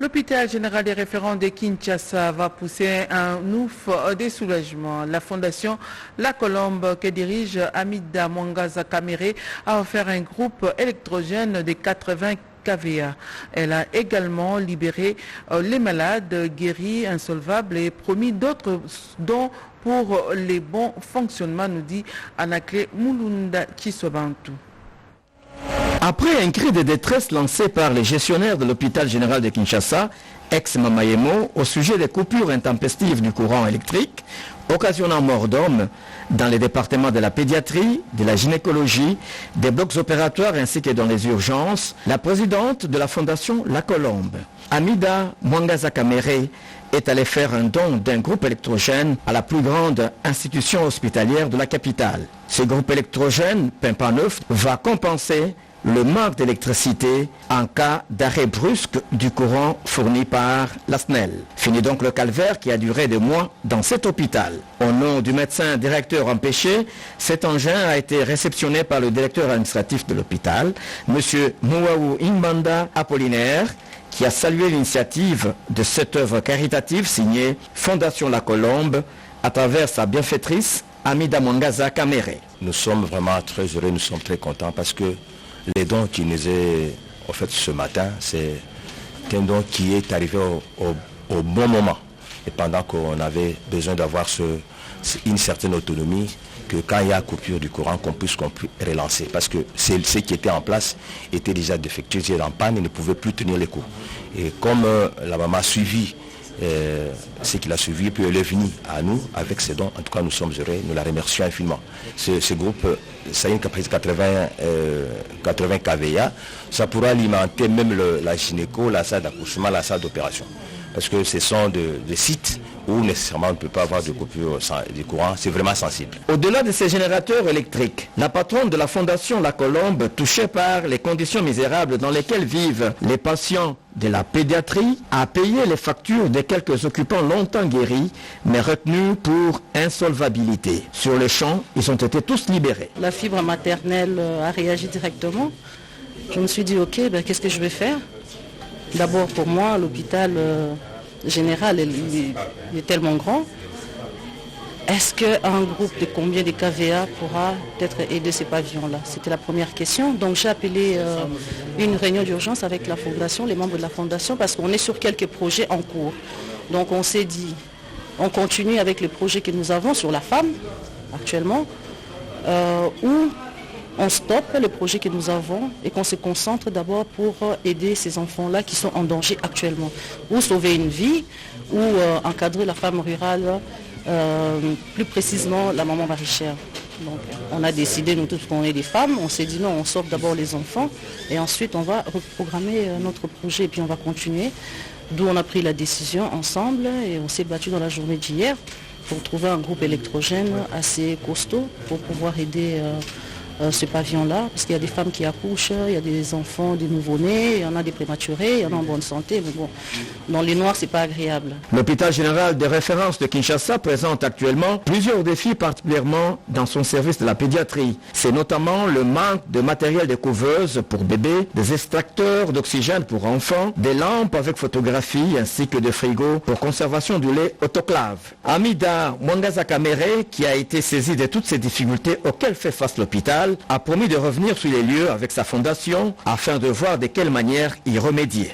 L'hôpital général des référents de Kinshasa va pousser un ouf de soulagement. La fondation La Colombe que dirige Amida Mwangaza Kamere a offert un groupe électrogène de 80 kVA. Elle a également libéré les malades guéris, insolvables et promis d'autres dons pour les bons fonctionnements, nous dit Anakle Mulunda Chisobantu. Après un cri de détresse lancé par les gestionnaires de l'hôpital général de Kinshasa, ex-Mamayemo, au sujet des coupures intempestives du courant électrique, occasionnant mort d'hommes dans les départements de la pédiatrie, de la gynécologie, des blocs opératoires ainsi que dans les urgences, la présidente de la fondation La Colombe, Amida Mwangaza Kamere, est allée faire un don d'un groupe électrogène à la plus grande institution hospitalière de la capitale. Ce groupe électrogène, pimpant neuf, va compenser le manque d'électricité en cas d'arrêt brusque du courant fourni par la SNEL. Fini donc le calvaire qui a duré des mois dans cet hôpital. Au nom du médecin directeur empêché, cet engin a été réceptionné par le directeur administratif de l'hôpital, M. Mouaou Imbanda Apollinaire, qui a salué l'initiative de cette œuvre caritative signée Fondation La Colombe à travers sa bienfaitrice Amida Mwangaza Kamere. Nous sommes vraiment très heureux, nous sommes très contents parce que les dons qui nous est offert ce matin, c'est un don qui est arrivé au bon moment. Et pendant qu'on avait besoin d'avoir une certaine autonomie, que quand il y a coupure du courant, qu'on puisse relancer. Parce que ce qui était en place était déjà défectueux, était en panne et ne pouvait plus tenir les coups. Et comme la maman a suivi ce qu'il a suivi, puis elle est venue à nous avec ses dons. En tout cas, nous sommes heureux, nous la remercions infiniment. Ce groupe, ça a une capacité de 80 kVA. Ça pourra alimenter même la gynéco, la salle d'accouchement, la salle d'opération. Parce que ce sont des sites où nécessairement on ne peut pas avoir de coupure du courant, c'est vraiment sensible. Au-delà de ces générateurs électriques, la patronne de la fondation La Colombe, touchée par les conditions misérables dans lesquelles vivent les patients de la pédiatrie, a payé les factures de quelques occupants longtemps guéris, mais retenus pour insolvabilité. Sur le champ, ils ont été tous libérés. La fibre maternelle a réagi directement. Je me suis dit, ok, qu'est-ce que je vais faire? D'abord pour moi, l'hôpital général il est tellement grand. Est-ce qu'un groupe de combien de KVA pourra peut-être aider ces pavillons-là? C'était la première question. Donc j'ai appelé une réunion d'urgence avec la fondation, les membres de la fondation, parce qu'on est sur quelques projets en cours. Donc on s'est dit, on continue avec les projets que nous avons sur la femme actuellement, où on stoppe les projets que nous avons et qu'on se concentre d'abord pour aider ces enfants-là qui sont en danger actuellement. Ou sauver une vie, ou encadrer la femme rurale, plus précisément la maman maraîchère. Donc on a décidé, nous tous, qu'on est des femmes, on s'est dit non, on sauve d'abord les enfants et ensuite on va reprogrammer notre projet et puis on va continuer. D'où on a pris la décision ensemble et on s'est battu dans la journée d'hier pour trouver un groupe électrogène assez costaud pour pouvoir aider ce pavillon-là, parce qu'il y a des femmes qui accouchent, il y a des enfants, des nouveau-nés, il y en a des prématurés, il y en a en bonne santé, mais bon, dans les noirs, c'est pas agréable. L'hôpital général de référence de Kinshasa présente actuellement plusieurs défis, particulièrement dans son service de la pédiatrie. C'est notamment le manque de matériel de couveuse pour bébés, des extracteurs d'oxygène pour enfants, des lampes avec photographie ainsi que des frigos pour conservation du lait autoclave. Amida Mwangaza Kamere, qui a été saisie de toutes ces difficultés auxquelles fait face l'hôpital, a promis de revenir sur les lieux avec sa fondation afin de voir de quelle manière y remédier.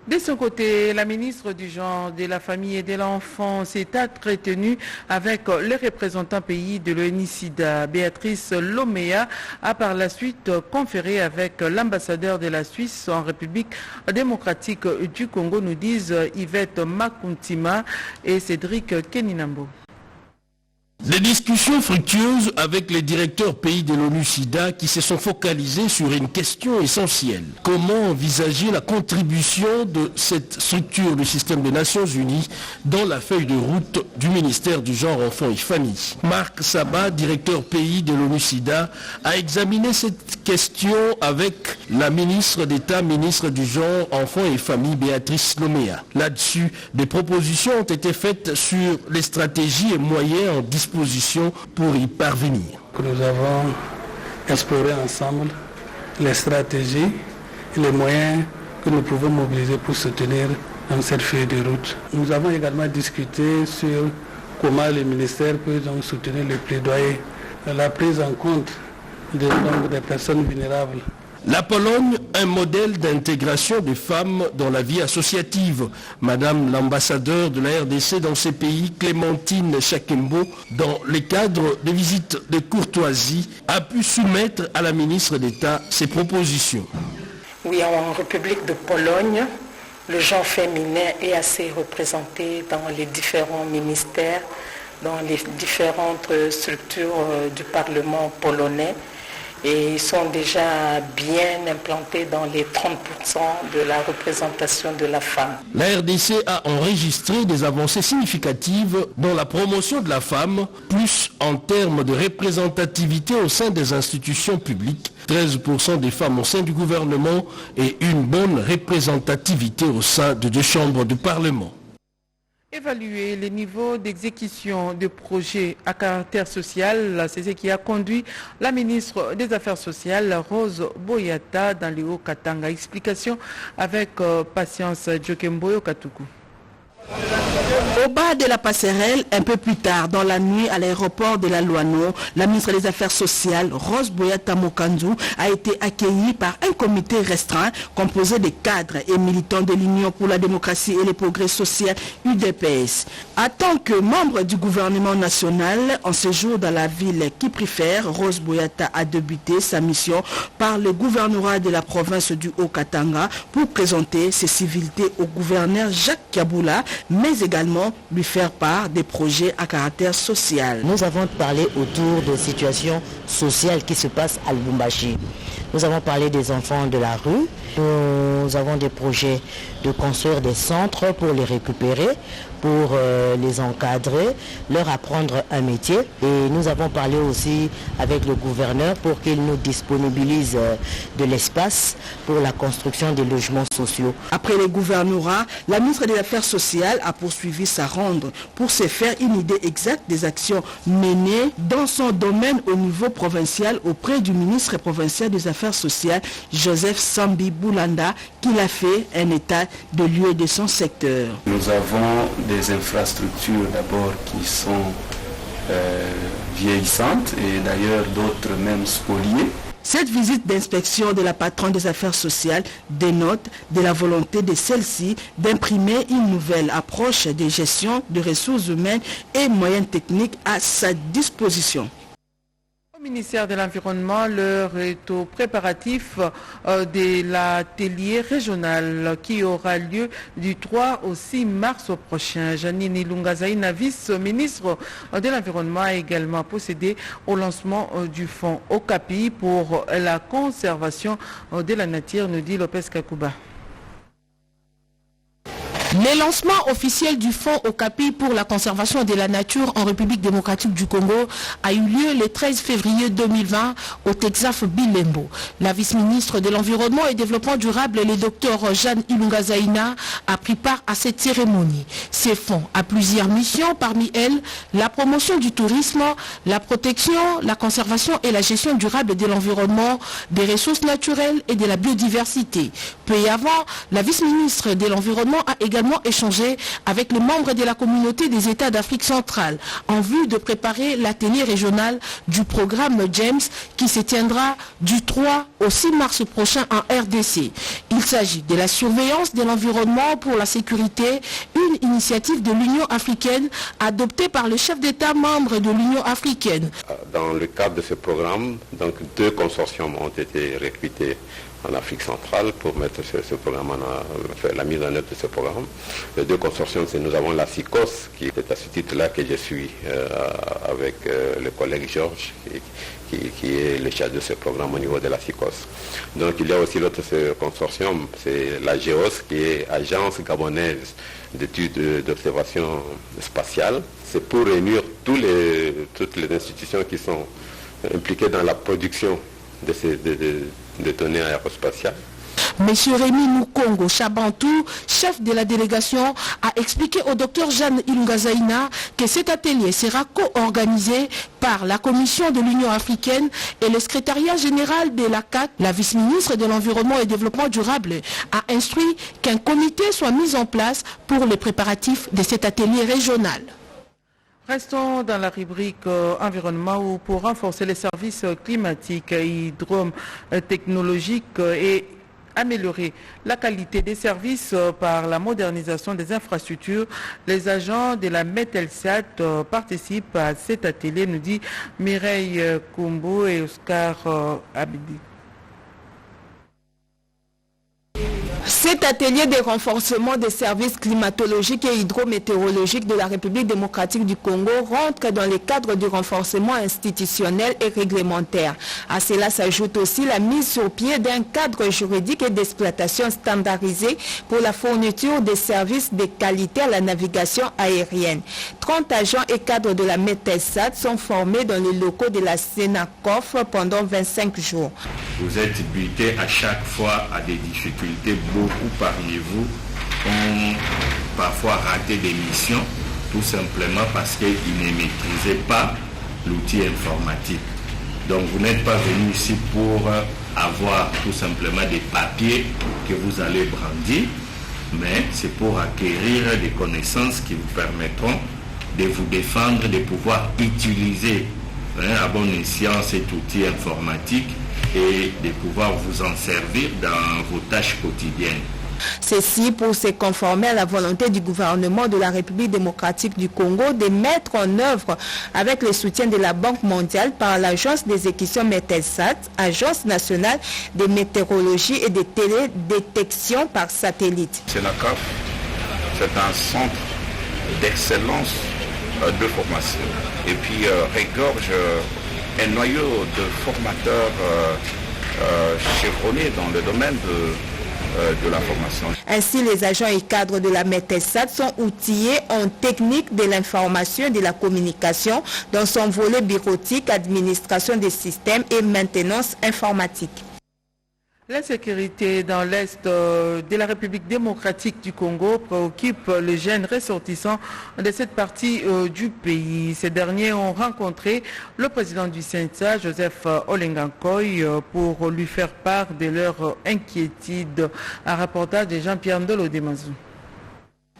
De son côté, la ministre du Genre, de la Famille et de l'Enfant s'est entretenue avec les représentants pays de l'ONU-SIDA. Béatrice Lomea a par la suite conféré avec l'ambassadeur de la Suisse en République démocratique du Congo, nous disent Yvette Makuntima et Cédric Keninambo. Des discussions fructueuses avec les directeurs pays de l'ONU-SIDA qui se sont focalisés sur une question essentielle. Comment envisager la contribution de cette structure du système des Nations Unies dans la feuille de route du ministère du Genre, Enfants et Familles? Marc Saba, directeur pays de l'ONU-SIDA, a examiné cette question avec la ministre d'État, ministre du Genre, Enfants et Familles, Béatrice Lomea. Là-dessus, des propositions ont été faites sur les stratégies et moyens en disposition pour y parvenir. Nous avons exploré ensemble les stratégies et les moyens que nous pouvons mobiliser pour soutenir dans cette feuille de route. Nous avons également discuté sur comment le ministère peut donc soutenir le plaidoyer, la prise en compte des personnes vulnérables. La Pologne, un modèle d'intégration des femmes dans la vie associative. Madame l'ambassadeur de la RDC dans ces pays, Clémentine Chakembo, dans le cadre de visites de courtoisie, a pu soumettre à la ministre d'État ses propositions. Oui, en République de Pologne, le genre féminin est assez représenté dans les différents ministères, dans les différentes structures du Parlement polonais. Et ils sont déjà bien implantés dans les 30% de la représentation de la femme. La RDC a enregistré des avancées significatives dans la promotion de la femme, plus en termes de représentativité au sein des institutions publiques, 13% des femmes au sein du gouvernement et une bonne représentativité au sein de 2 chambres du Parlement. Évaluer les niveaux d'exécution de projets à caractère social, c'est ce qui a conduit la ministre des Affaires sociales, Rose Boyata, dans le Haut-Katanga. Explication avec Patience Djokemboyo Katuku. Au bas de la passerelle, un peu plus tard, dans la nuit à l'aéroport de la Loano, la ministre des Affaires sociales, Rose Boyata Mokanzu, a été accueillie par un comité restreint composé de cadres et militants de l'Union pour la démocratie et le progrès social UDPS. En tant que membre du gouvernement national, en séjour dans la ville qui préfère, Rose Boyata a débuté sa mission par le gouvernorat de la province du Haut-Katanga pour présenter ses civilités au gouverneur Jacques Kaboula, mais également lui faire part des projets à caractère social. Nous avons parlé autour de situations sociales qui se passent à Lubumbashi. Nous avons parlé des enfants de la rue. Nous avons des projets de construire des centres pour les récupérer, pour les encadrer, leur apprendre un métier. Et nous avons parlé aussi avec le gouverneur pour qu'il nous disponibilise de l'espace pour la construction des logements sociaux. Après les gouvernorats, la ministre des Affaires sociales a poursuivi sa ronde pour se faire une idée exacte des actions menées dans son domaine au niveau provincial auprès du ministre provincial des Affaires sociales, Joseph Sambi Boulanda, qui a fait un état de lieu de son secteur. Nous avons des infrastructures d'abord qui sont vieillissantes et d'ailleurs d'autres même spoliées. Cette visite d'inspection de la patronne des affaires sociales dénote de la volonté de celle-ci d'imprimer une nouvelle approche de gestion de ressources humaines et moyens techniques à sa disposition. Au ministère de l'Environnement, l'heure est au préparatif de l'atelier régional qui aura lieu du 3 au 6 mars prochain. Janine Ilungazaïna, vice-ministre de l'Environnement, a également procédé au lancement du fonds Okapi pour la conservation de la nature, nous dit Lopez Kakouba. Le lancement officiel du fonds Okapi pour la conservation de la nature en République démocratique du Congo a eu lieu le 13 février 2020 au Texaf Bilembo. La vice-ministre de l'Environnement et Développement durable, le docteur Jeanne Ilungazaïna, a pris part à cette cérémonie. Ces fonds a plusieurs missions, parmi elles la promotion du tourisme, la protection, la conservation et la gestion durable de l'environnement, des ressources naturelles et de la biodiversité. Peu avant, la vice-ministre de l'Environnement a également échangé avec les membres de la communauté des États d'Afrique centrale en vue de préparer l'atelier régional du programme James qui se tiendra du 3 au 6 mars prochain en RDC. Il s'agit de la surveillance de l'environnement pour la sécurité, une initiative de l'Union africaine adoptée par le chef d'État membre de l'Union africaine. Dans le cadre de ce programme, donc 2 consortiums ont été recrutés en Afrique centrale pour mettre ce programme, la mise en œuvre de ce programme. Les 2 consortiums, nous avons la SICOS, qui est à ce titre-là que je suis avec le collègue Georges, qui est le chef de ce programme au niveau de la SICOS. Donc il y a aussi l'autre consortium, c'est la GEOS, qui est Agence gabonaise d'études d'observation spatiale. C'est pour réunir toutes les institutions qui sont impliquées dans la production de données aérospatiales. M. Rémi Mukongo Chabantou, chef de la délégation, a expliqué au Dr Jeanne Ilungazaina que cet atelier sera co-organisé par la Commission de l'Union africaine et le secrétariat général de la CAC. La vice-ministre de l'Environnement et Développement durable a instruit qu'un comité soit mis en place pour les préparatifs de cet atelier régional. Restons dans la rubrique environnement où pour renforcer les services climatiques et hydrotechnologiques et améliorer la qualité des services par la modernisation des infrastructures, les agents de la Metelsat participent à cet atelier, nous dit Mireille Kumbu et Oscar Abidi. Cet atelier de renforcement des services climatologiques et hydrométéorologiques de la République démocratique du Congo rentre dans le cadre du renforcement institutionnel et réglementaire. À cela s'ajoute aussi la mise sur pied d'un cadre juridique et d'exploitation standardisé pour la fourniture des services de qualité à la navigation aérienne. 30 agents et cadres de la Metelsat sont formés dans les locaux de la Sénacof pendant 25 jours. Vous êtes buté à chaque fois à des difficultés. Beaucoup parmi vous ont parfois raté des missions tout simplement parce qu'ils ne maîtrisaient pas l'outil informatique. Donc vous n'êtes pas venu ici pour avoir tout simplement des papiers que vous allez brandir, mais c'est pour acquérir des connaissances qui vous permettront de vous défendre, de pouvoir utiliser à bon escient cet outil informatique et de pouvoir vous en servir dans vos tâches quotidiennes. Ceci pour se conformer à la volonté du gouvernement de la République démocratique du Congo de mettre en œuvre, avec le soutien de la Banque mondiale par l'Agence des exécutions Metelsat, Agence nationale de météorologie et de télédétection par satellite. C'est la CAF, c'est un centre d'excellence de formation et puis regorge un noyau de formateurs chevronnés dans le domaine de la formation. Ainsi, les agents et cadres de la Metelsat sont outillés en technique de l'information et de la communication dans son volet bureautique, administration des systèmes et maintenance informatique. La sécurité dans l'Est de la République démocratique du Congo préoccupe les jeunes ressortissants de cette partie du pays. Ces derniers ont rencontré le président du CENSA, Joseph Olengankoy, pour lui faire part de leur inquiétude. Un reportage de Jean-Pierre Ndolo Demazou.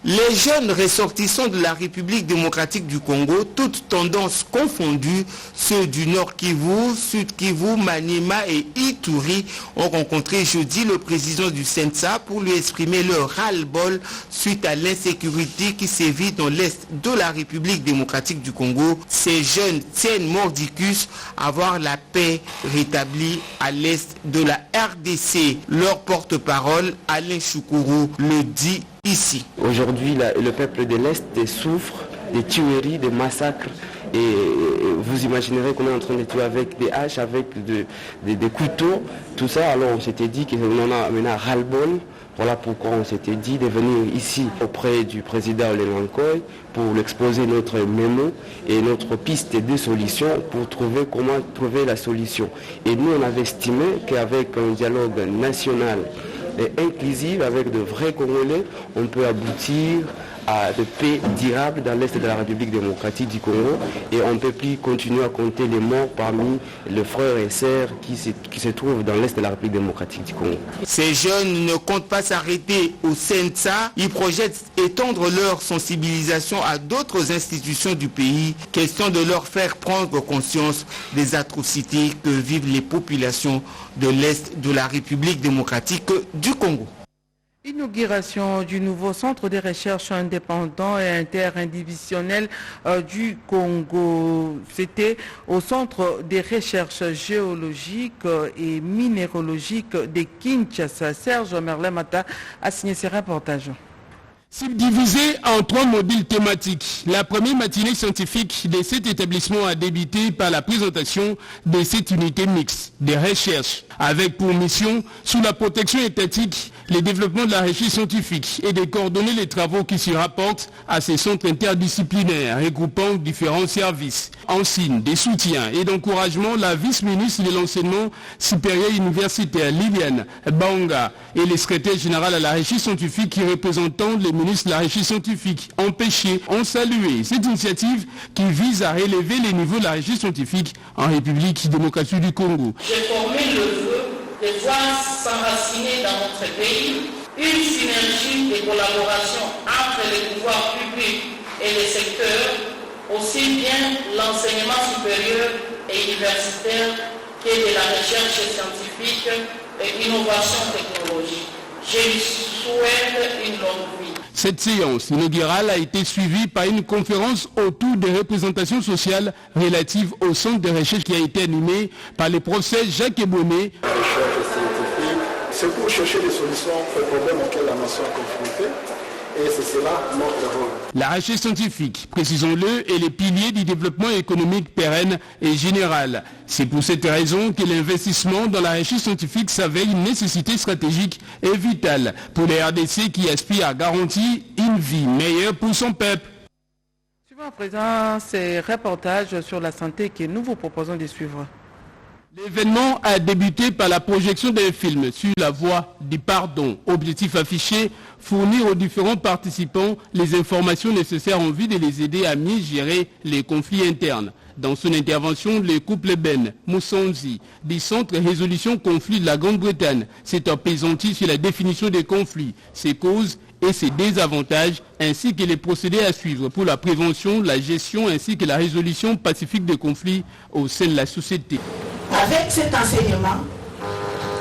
Les jeunes ressortissants de la République démocratique du Congo, toutes tendances confondues, ceux du Nord Kivu, Sud Kivu, Maniema et Ituri, ont rencontré jeudi le président du CENSA pour lui exprimer leur ras-le-bol suite à l'insécurité qui sévit dans l'Est de la République démocratique du Congo. Ces jeunes tiennent mordicus à voir la paix rétablie à l'Est de la RDC. Leur porte-parole, Alain Choukourou, le dit ici. Aujourd'hui, le peuple de l'Est souffre des tueries, des massacres. Et vous imaginerez qu'on est en train de tuer avec des haches, avec des couteaux, tout ça. Alors on s'était dit qu'on en a maintenant ras-le-bol. Voilà pourquoi on s'était dit de venir ici auprès du président Olengankoy pour lui exposer notre mémo et notre piste de solution pour trouver comment trouver la solution. Et nous, on avait estimé qu'avec un dialogue national et inclusif avec de vrais Congolais, on peut aboutir à de paix durable dans l'Est de la République démocratique du Congo et on ne peut plus continuer à compter les morts parmi les frères et sœurs qui se trouvent dans l'Est de la République démocratique du Congo. Ces jeunes ne comptent pas s'arrêter au CENSA, ils projettent étendre leur sensibilisation à d'autres institutions du pays, question de leur faire prendre conscience des atrocités que vivent les populations de l'Est de la République démocratique du Congo. Inauguration du nouveau centre de recherche indépendant et interdivisionnel du Congo. C'était au centre des recherches géologiques et minéralogiques de Kinshasa. Serge Merlemata a signé ce reportage. Subdivisé en 3 modules thématiques, la première matinée scientifique de cet établissement a débuté par la présentation de cette unité mixte de recherche avec pour mission, sous la protection étatique, le développement de la recherche scientifique et de coordonner les travaux qui s'y rapportent à ces centres interdisciplinaires regroupant différents services. En signe de soutien et d'encouragement, la vice-ministre de l'enseignement supérieur universitaire Liliane Baonga et le secrétaire général à la recherche scientifique qui représentant les ministres de la recherche scientifique empêchés ont salué cette initiative qui vise à relever les niveaux de la recherche scientifique en République démocratique du Congo. J'ai formé le vœu de voir s'enraciner dans notre pays une synergie de collaboration entre les pouvoirs publics et les secteurs, aussi bien l'enseignement supérieur et universitaire que de la recherche scientifique et l'innovation technologique. Je lui souhaite une longue vie. Cette séance inaugurale a été suivie par une conférence autour des représentations sociales relatives au centre de recherche qui a été animé par le professeur Jacques Ebouné. La recherche scientifique, c'est pour chercher des solutions aux problèmes auxquels la nation est confrontée. Et c'est cela notre rôle. La recherche scientifique, précisons-le, est le pilier du développement économique pérenne et général. C'est pour cette raison que l'investissement dans la recherche scientifique s'avère une nécessité stratégique et vitale pour les RDC qui aspirent à garantir une vie meilleure pour son peuple. Suivons à présent ces reportages sur la santé que nous vous proposons de suivre. L'événement a débuté par la projection d'un film sur la voie du pardon. Objectif affiché, fournir aux différents participants les informations nécessaires en vue de les aider à mieux gérer les conflits internes. Dans son intervention, le couple Ben Moussonzi du Centre Résolution Conflits de la Grande-Bretagne s'est apaisanti sur la définition des conflits, ses causes et ses désavantages, ainsi que les procédés à suivre pour la prévention, la gestion ainsi que la résolution pacifique des conflits au sein de la société. Avec cet enseignement,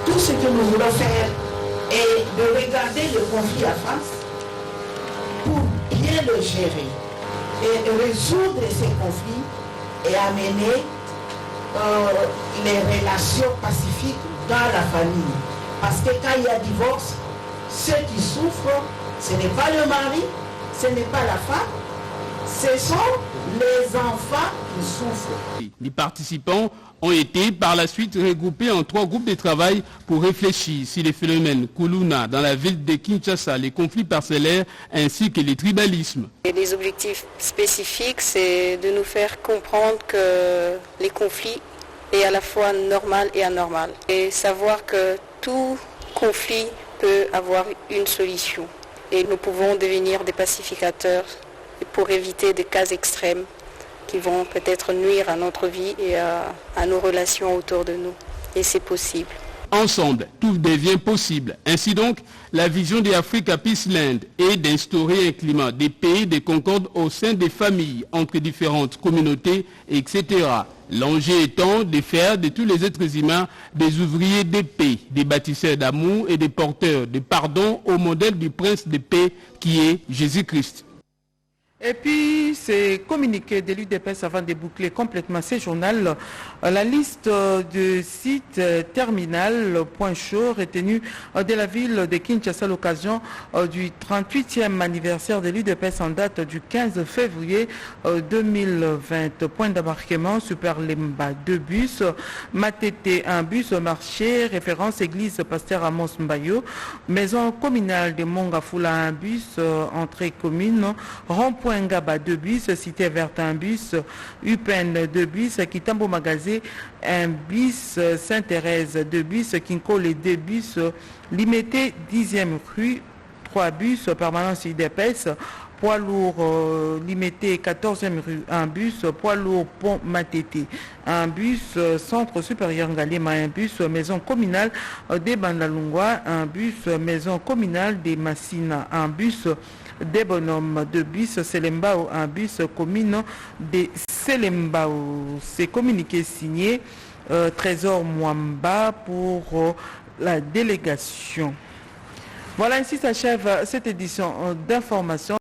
tout ce que nous voulons faire est de regarder le conflit en face pour bien le gérer et résoudre ces conflits et amener les relations pacifiques dans la famille. Parce que quand il y a divorce, ceux qui souffrent, ce n'est pas le mari, ce n'est pas la femme, ce sont les enfants qui souffrent. Les participants ont été par la suite regroupés en 3 groupes de travail pour réfléchir sur les phénomènes Kuluna dans la ville de Kinshasa, les conflits parcellaires ainsi que les tribalismes. Et les objectifs spécifiques, c'est de nous faire comprendre que les conflits est à la fois normal et anormal. Et savoir que tout conflit peut avoir une solution. Et nous pouvons devenir des pacificateurs pour éviter des cas extrêmes qui vont peut-être nuire à notre vie et à nos relations autour de nous. Et c'est possible. Ensemble, tout devient possible. Ainsi donc, la vision de Africa Peace Land est d'instaurer un climat de paix et de concorde au sein des familles, entre différentes communautés, etc. L'enjeu étant de faire de tous les êtres humains des ouvriers de paix, des bâtisseurs d'amour et des porteurs de pardon au modèle du prince de paix qui est Jésus-Christ. Et puis, c'est communiqué de l'UDPS avant de boucler complètement ces journaux. La liste de sites terminal point chaud retenus de la ville de Kinshasa à l'occasion du 38e anniversaire de l'UDPS en date du 15 février 2020. Point d'embarquement, Super Lemba 2 bus, Matete 1 bus, marché, référence église Pasteur Amos Mbayo, maison communale de Mongafula 1 bus, entrée commune, rond-point Ngaba 2 bus, Cité Verte 1 bus, UPN 2 bus, Kitambo Magazé 1 bus, Sainte-Thérèse 2 bus, Kinkole 2 bus, Limité 10e rue 3 bus, permanence UDPS, poids lourd limité 14e rue 1 bus, poids lourd pont Matete 1 bus, centre supérieur Ngalema 1 bus, maison communale des Bandalungwa 1 bus, maison communale des Massina 1 bus, des bonhommes 2 bus, Selembao 1 bus, commune des Selembao. C'est communiqué signé Trésor Mwamba pour la délégation. Voilà, ainsi s'achève cette édition d'information.